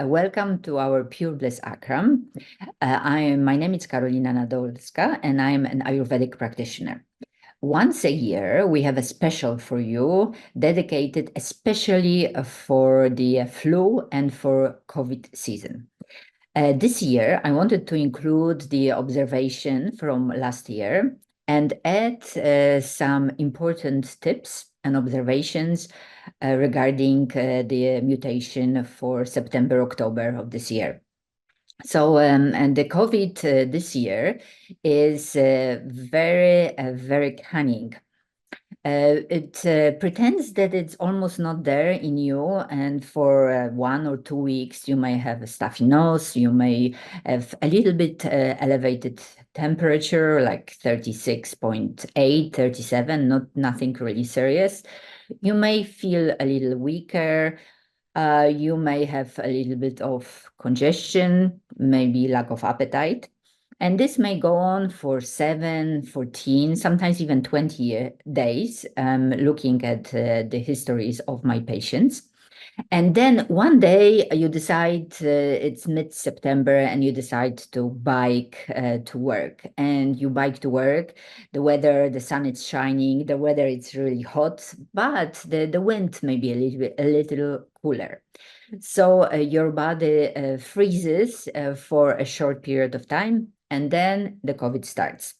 Welcome to our Pure Bliss Akram. My name is Karolina Nadula, and I'm an Ayurvedic practitioner. Once a year, we have a special for you dedicated especially for the flu and for COVID season. This year, I wanted to include the observation from last year and add some important tips and observations regarding the mutation for September, October of this year. So, and the COVID this year is very cunning. It pretends that it's almost not there in you, and for 1 or 2 weeks, you may have a stuffy nose, you may have a little bit elevated temperature, like 36.8, 37, nothing really serious. You may feel a little weaker. You may have a little bit of congestion, maybe lack of appetite. And this may go on for 7, 14, sometimes even 20 days, looking at the histories of my patients. And then one day you decide it's mid-September and you decide to bike to work. And you bike to work, the weather, the sun is shining, the weather is really hot, but the wind may be a little cooler. So your body freezes for a short period of time, and then the COVID starts.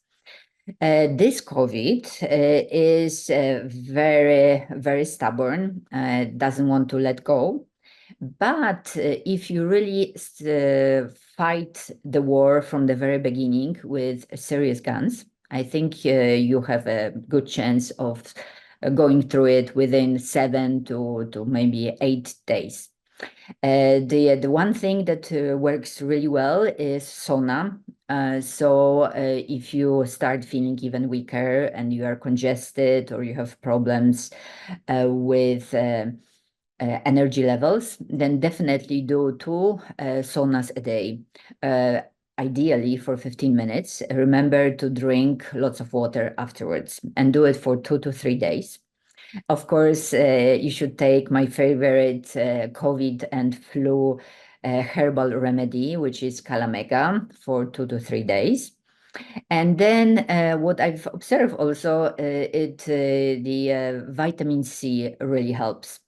This COVID is very stubborn, doesn't want to let go. But if you really fight the war from the very beginning with serious guns, I think you have a good chance of going through it within 7 to maybe 8 days. The one thing that works really well is sauna. So if you start feeling even weaker and you are congested or you have problems with energy levels, then definitely do 2 saunas a day. Ideally for 15 minutes. Remember to drink lots of water afterwards and do it for 2 to 3 days. Of course, you should take my favorite COVID and flu herbal remedy, which is Kalamega, for 2 to 3 days. And then what I've observed also, the vitamin C really helps.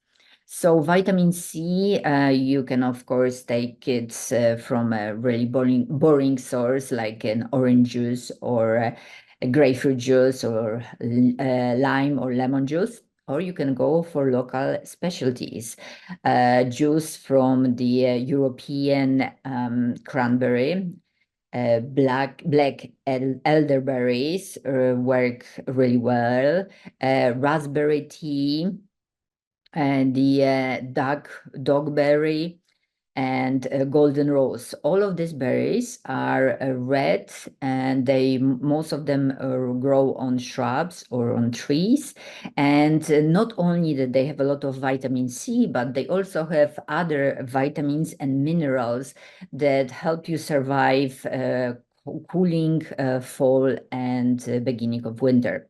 So vitamin C, you can of course take it from a really boring source like an orange juice or a grapefruit juice or lime or lemon juice. Or you can go for local specialties, juice from the European cranberry, black elderberries work really well, raspberry tea, and the dogberry and golden rose. All of these berries are red, and most of them grow on shrubs or on trees. And not only that they have a lot of vitamin C, but they also have other vitamins and minerals that help you survive cooling fall and beginning of winter.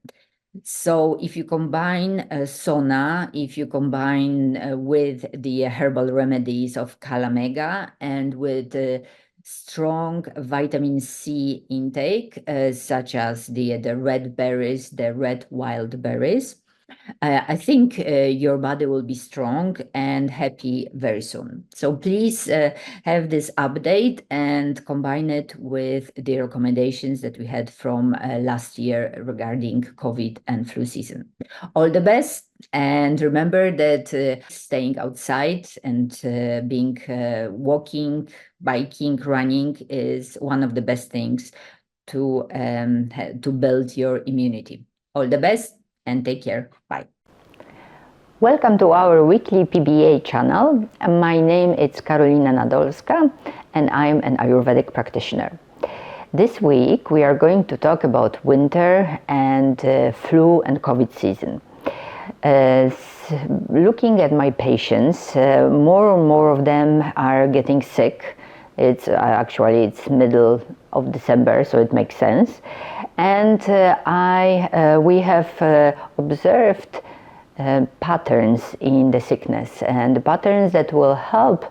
So if you combine sauna, if you combine with the herbal remedies of Kalamega and with strong vitamin C intake, such as the red berries, the red wild berries, I think your body will be strong and happy very soon. So please have this update and combine it with the recommendations that we had from last year regarding COVID and flu season. All the best, and remember that staying outside and being walking, biking, running is one of the best things to build your immunity. All the best and take care. Bye. Welcome to our weekly PBA channel. My name is Karolina Nadula and I'm an Ayurvedic practitioner. This week we are going to talk about winter and flu and COVID season. Looking at my patients, more and more of them are getting sick. It's middle of December, so it makes sense. And we have observed patterns in the sickness, and patterns that will help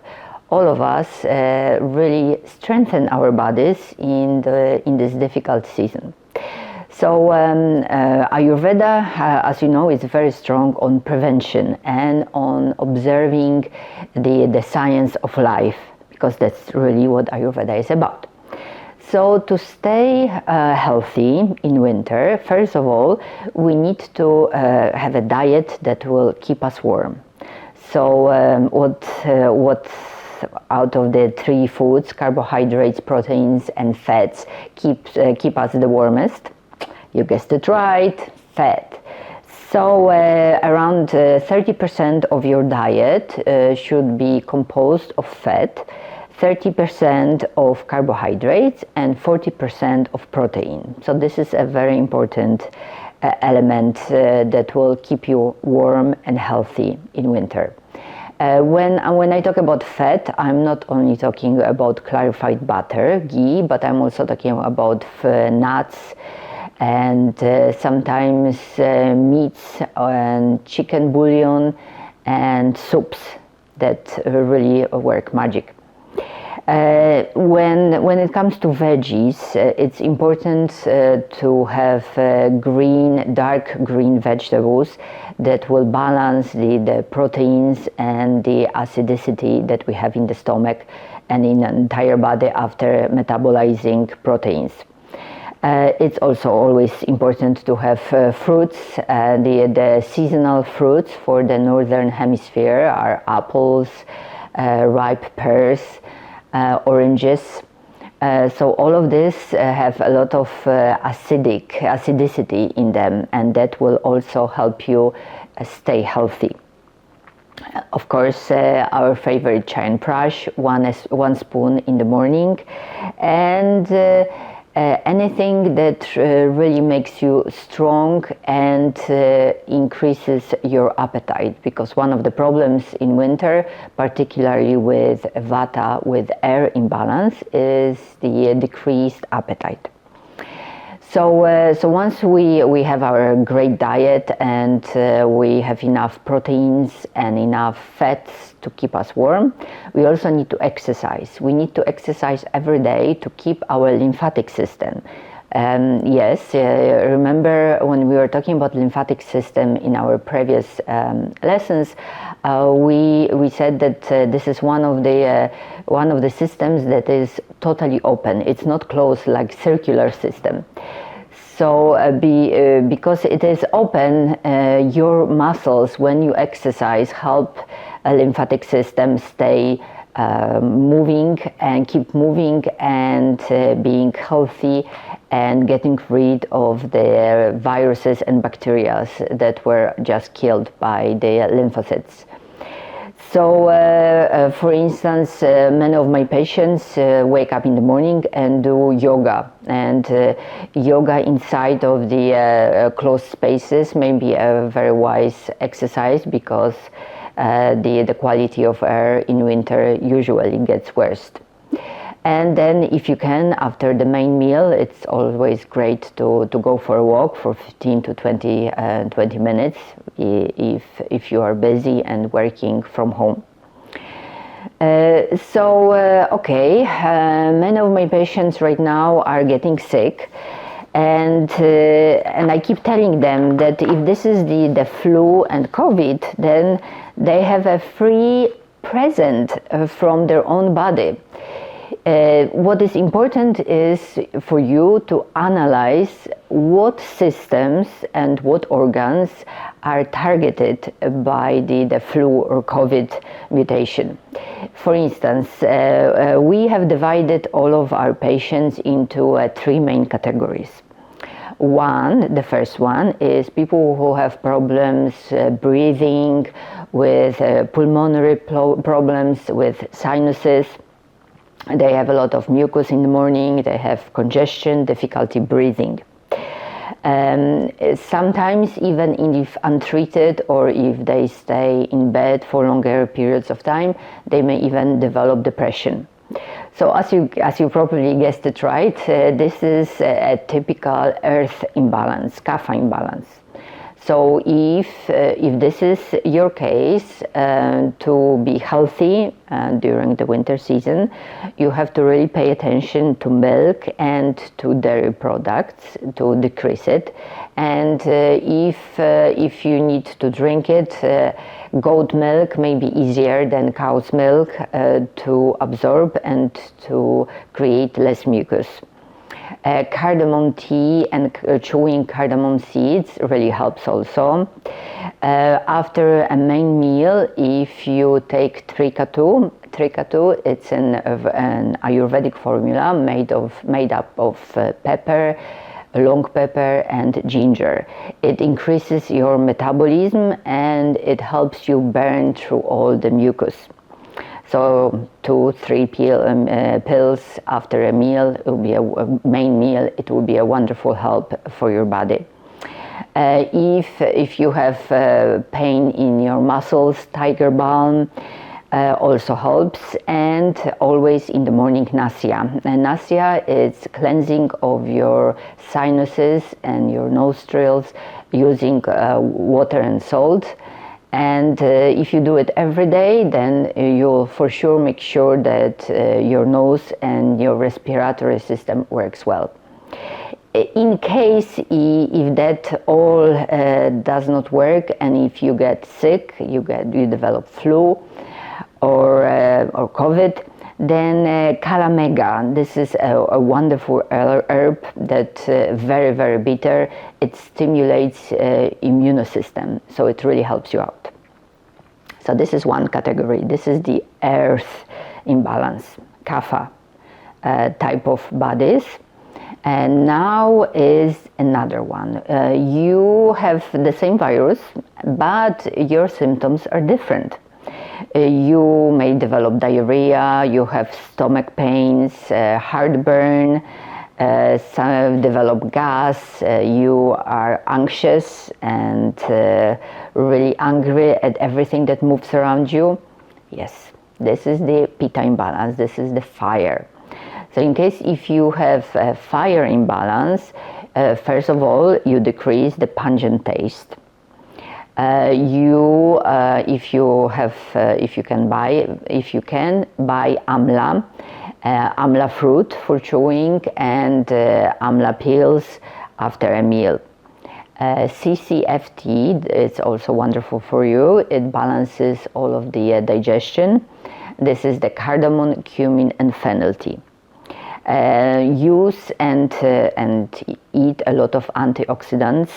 all of us really strengthen our bodies in this difficult season. So Ayurveda, as you know, is very strong on prevention and on observing the science of life, because that's really what Ayurveda is about. So to stay healthy in winter, first of all, we need to have a diet that will keep us warm. So what out of the three foods, carbohydrates, proteins, and fats, keep us the warmest? You guessed it right, fat. So around 30% of your diet should be composed of fat, 30% of carbohydrates, and 40% of protein. So this is a very important element that will keep you warm and healthy in winter. When I talk about fat, I'm not only talking about clarified butter, ghee, but I'm also talking about nuts, and sometimes meats and chicken bouillon and soups that really work magic. When it comes to veggies, it's important to have dark green vegetables that will balance the proteins and the acidity that we have in the stomach and in the entire body after metabolizing proteins. It's also always important to have fruits. The seasonal fruits for the northern hemisphere are apples, ripe pears, oranges. So all of this have a lot of acidity in them, and that will also help you stay healthy. Of course, our favorite Chyawanprash, one spoon in the morning, and anything that really makes you strong and increases your appetite, because one of the problems in winter, particularly with Vata, with air imbalance, is the decreased appetite. So once we have our great diet and we have enough proteins and enough fats to keep us warm, we also need to exercise. We need to exercise every day to keep our lymphatic system. Yes, remember when we were talking about lymphatic system in our previous lessons, we said that this is one of the systems that is totally open. It's not closed like circular system. So because it is open, your muscles, when you exercise, help a lymphatic system stay moving and keep moving and being healthy and getting rid of the viruses and bacteria that were just killed by the lymphocytes. So, for instance, many of my patients wake up in the morning and do yoga. And yoga inside of the closed spaces may be a very wise exercise, because the quality of air in winter usually gets worse. And then if you can, after the main meal, it's always great to go for a walk for 15 to 20 minutes if you are busy and working from home. Many of my patients right now are getting sick, and I keep telling them that if this is the flu and COVID, then they have a free present from their own body. What is important is for you to analyze what systems and what organs are targeted by the flu or COVID mutation. For instance, we have divided all of our patients into three main categories. The first one is people who have problems breathing, with pulmonary problems, with sinuses. They have a lot of mucus in the morning, they have congestion, difficulty breathing. Sometimes even if untreated, or if they stay in bed for longer periods of time, they may even develop depression. So as you probably guessed it right, this is a typical earth imbalance, Kapha imbalance. So if this is your case, to be healthy during the winter season, you have to really pay attention to milk and to dairy products to decrease it. And if you need to drink it, goat milk may be easier than cow's milk to absorb and to create less mucus. Cardamom tea and chewing cardamom seeds really helps also. After a main meal, if you take Trikatu, it's an Ayurvedic formula made up of pepper, long pepper and ginger. It increases your metabolism and it helps you burn through all the mucus. So 2-3 pills after a meal, it will be a main meal, it will be a wonderful help for your body. If you have pain in your muscles, tiger balm also helps, and always in the morning nasya. And nasya is cleansing of your sinuses and your nostrils using water and salt. And if you do it every day, then you'll for sure make sure that your nose and your respiratory system works well. In case if that all does not work, and if you get sick, you develop flu or COVID, then Kalamega, this is a wonderful herb that very, very bitter. It stimulates immune system, so it really helps you out. So this is one category. This is the earth imbalance, Kapha type of bodies. And now is another one. You have the same virus, but your symptoms are different. You may develop diarrhea, you have stomach pains, heartburn, some develop gas, you are anxious and really angry at everything that moves around you. Yes, this is the Pitta imbalance, this is the fire. So in case if you have a fire imbalance, first of all, you decrease the pungent taste. If you can buy amla, amla fruit for chewing, and amla pills after a meal. CCFT is also wonderful for you. It balances all of the digestion. This is the cardamom, cumin, and fennel tea. Use and eat a lot of antioxidants.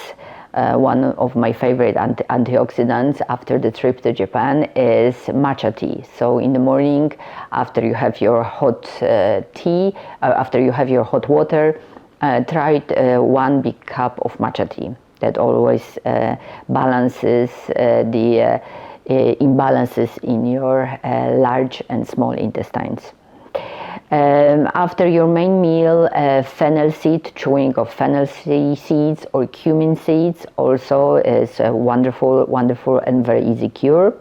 One of my favorite antioxidants after the trip to Japan is matcha tea. So in the morning, after you have your hot tea, after you have your hot water, try 1 big cup of matcha tea. That always balances the imbalances in your large and small intestines. After your main meal, fennel seed, chewing of fennel seeds or cumin seeds also is a wonderful and very easy cure.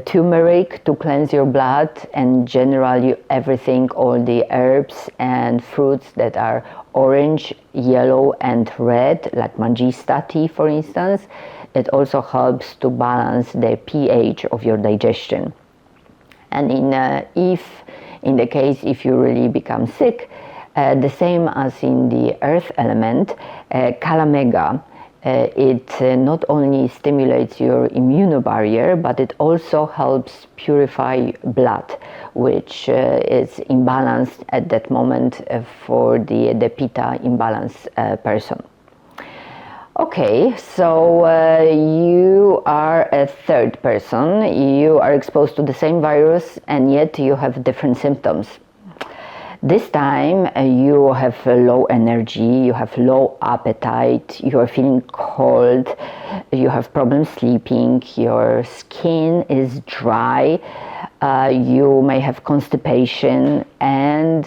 Turmeric to cleanse your blood, and generally everything, all the herbs and fruits that are orange, yellow and red, like mangista tea for instance. It also helps to balance the pH of your digestion. And in the case if you really become sick, the same as in the earth element, Kalamega, it not only stimulates your immune barrier, but it also helps purify blood, which is imbalanced at that moment for the Pitta imbalance person. Okay, so you are a third person, you are exposed to the same virus and yet you have different symptoms. This time you have low energy, you have low appetite, you are feeling cold, you have problems sleeping, your skin is dry, you may have constipation, and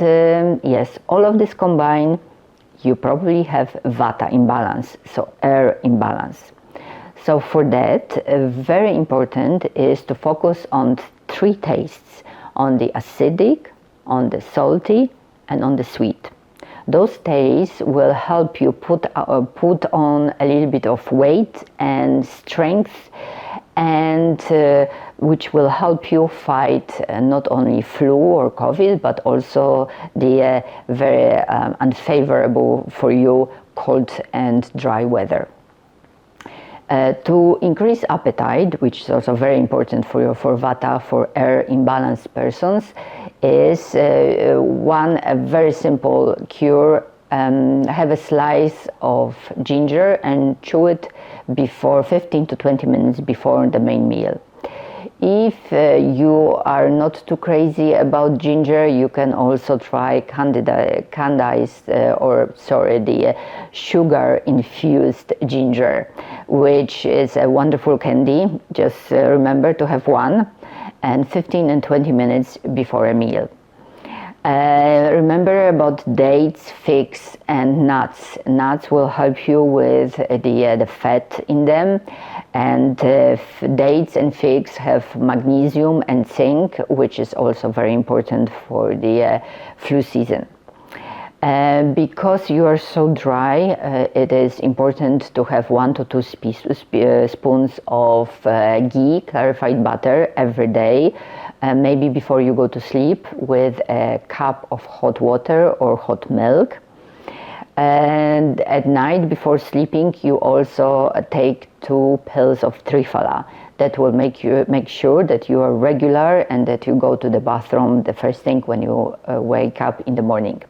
yes, all of this combined, you probably have Vata imbalance, so air imbalance. So for that, very important is to focus on 3 tastes, on the acidic, on the salty, and on the sweet. Those days will help you put on a little bit of weight and strength, and which will help you fight not only flu or COVID, but also the very unfavorable for you cold and dry weather. To increase appetite, which is also very important for Vata, for air imbalanced persons, is a very simple cure. Have a slice of ginger and chew it before 15 to 20 minutes before the main meal. If you are not too crazy about ginger, you can also try the sugar infused ginger, which is a wonderful candy. Just remember to have one, and 15 and 20 minutes before a meal. Remember about dates, figs, and nuts. Nuts will help you with the fat in them, and dates and figs have magnesium and zinc, which is also very important for the flu season. Because you are so dry, it is important to have 1 to 2 spoons of ghee, clarified butter, every day, maybe before you go to sleep, with a cup of hot water or hot milk. And at night before sleeping, you also take 2 pills of Triphala. That will make sure that you are regular and that you go to the bathroom the first thing when you wake up in the morning.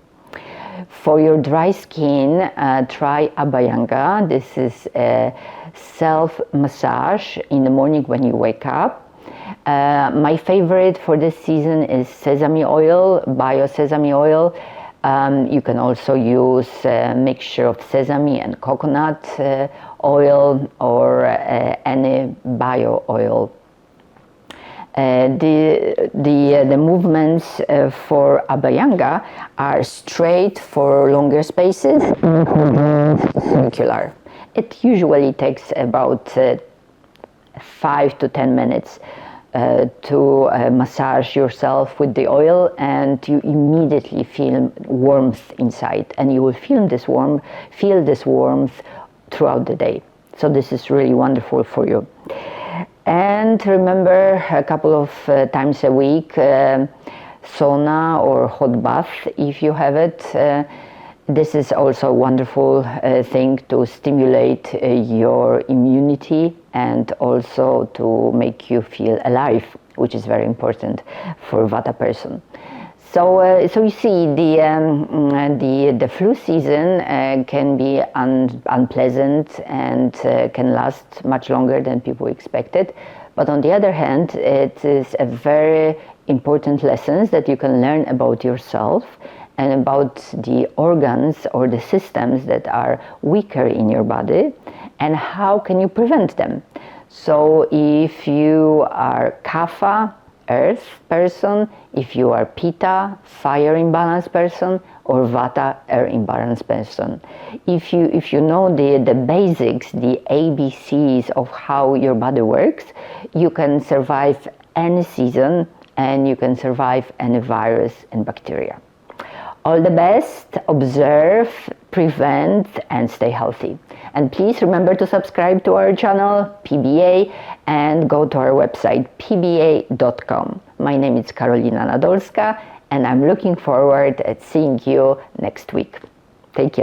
For your dry skin, try Abhyanga. This is a self-massage in the morning when you wake up. My favorite for this season is sesame oil, bio-sesame oil. You can also use a mixture of sesame and coconut oil, or any bio oil. The movements for Abhyanga are straight for longer spaces, circular. It usually takes about 5 to 10 minutes to massage yourself with the oil, and you immediately feel warmth inside, and you will feel this warmth throughout the day. So this is really wonderful for you. And remember, a couple of times a week, sauna or hot bath if you have it. This is also a wonderful thing to stimulate your immunity and also to make you feel alive, which is very important for Vata person. So you see, the flu season can be unpleasant and can last much longer than people expected. But on the other hand, it is a very important lessons that you can learn about yourself and about the organs or the systems that are weaker in your body, and how can you prevent them. So if you are Kapha, earth person, if you are Pitta, fire imbalance person, or Vata, air imbalance person. If you know the basics, the ABCs of how your body works, you can survive any season and you can survive any virus and bacteria. All the best, observe, prevent, and stay healthy. And please remember to subscribe to our channel, PBA, and go to our website, pba.com. My name is Karolina Nadula, and I'm looking forward to seeing you next week. Take care.